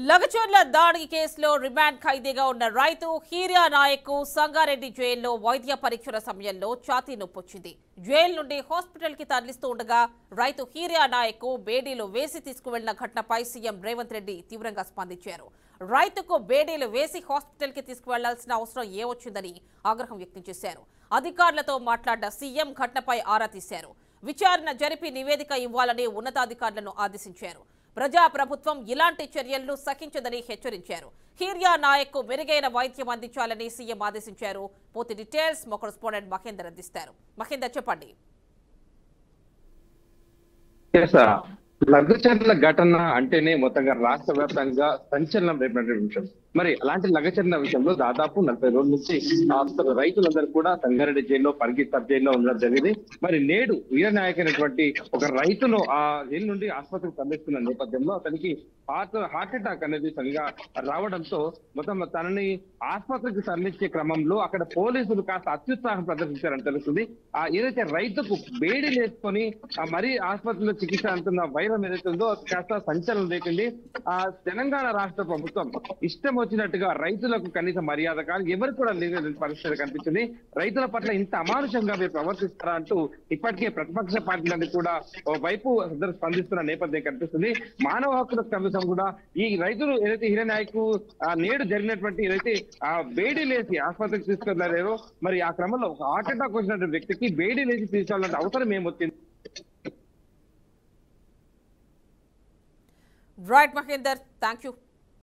లగచర్ల దాడి కేసులో రిమాండ్ ఖైదీగా ఉన్న రైతు హీరియా నాయక్ సంగారెడ్డి జైల్లో వైద్య పరీక్షల సమయంలో ఛాతీ నొప్పొచ్చింది. జైలు నుండి హాస్పిటల్ కి తరలిస్తూ ఉండగా రైతు హీరియా నాయక్ బేడీలు వేసి తీసుకువెళ్లిన ఘటనపై సీఎం రేవంత్ రెడ్డి తీవ్రంగా స్పందించారు. రైతుకు బేడీలు వేసి హాస్పిటల్ కి తీసుకువెళ్లాల్సిన అవసరం ఏమొచ్చిందని ఆగ్రహం వ్యక్తం చేశారు. అధికారులతో మాట్లాడిన సీఎం ఘటనపై ఆరా తీశారు. విచారణ జరిపి నివేదిక ఇవ్వాలని ఉన్నతాధికారులను ఆదేశించారు. ప్రజా ప్రభుత్వం ఇలాంటి చర్యలను సహించదని హెచ్చరించారు. హీరియా నాయక్ మెరుగైన వైద్యం అందించాలని సీఎం ఆదేశించారు. పూర్తి డీటెయిల్స్ మా కరెస్పాండెంట్ మహేందర్ అందిస్తారు. మహేందర్, చెప్పండి. లగచర్ల ఘటన అంటేనే మొత్తంగా రాష్ట్ర వ్యాప్తంగా సంచలనం రేపినటువంటి విషయం. మరి అలాంటి లగచర్ల విషయంలో దాదాపు 40 రోజుల నుంచి రైతులందరూ కూడా సంగారెడ్డి జైల్లో సబ్ జైల్లో ఉండడం జరిగింది. మరి నేడు వీరనాయక్ అయినటువంటి ఒక రైతును ఆ జైలు నుండి ఆసుపత్రికి తరలిస్తున్న నేపథ్యంలో అతనికి హార్ట్ అటాక్ అనేది సరిగా రావడంతో మొత్తం తనని ఆసుపత్రికి తరలించే క్రమంలో అక్కడ పోలీసులు కాస్త అత్యుత్సాహం ప్రదర్శించారని తెలుస్తుంది. ఏదైతే రైతుకు బేడీ వేసుకొని మరీ ఆసుపత్రిలో చికిత్స అంటున్న వైరం ఏదైతే ఉందో కాస్త సంచలనం రేపింది. తెలంగాణ రాష్ట్ర ప్రభుత్వం ఇష్టం వచ్చినట్టుగా రైతులకు కనీస మర్యాద కాదు, ఎవరు కూడా లేని పరిస్థితి కనిపించింది. రైతుల పట్ల ఇంత అమానుషంగా మీరు ప్రవర్తిస్తారా అంటూ ఇప్పటికే ప్రతిపక్ష పార్టీలన్నీ కూడా వైపు స్పందిస్తున్న నేపథ్యం కనిపిస్తుంది. మానవ హక్కుల కమిషన్ కూడా ఈ రైతులు ఏదైతే హీరనాయక్ నేడు జరిగినటువంటి ఏదైతే బేడీ లేసి ఆసుపత్రికి తీసుకెళ్లారో మరి ఆ క్రమంలో హార్ట్ అటాక్ వచ్చినటువంటి వ్యక్తికి బేడీ లేసి తీసుకోవాలంటే అవసరం ఏమొచ్చింది? Right Mahender, thank you.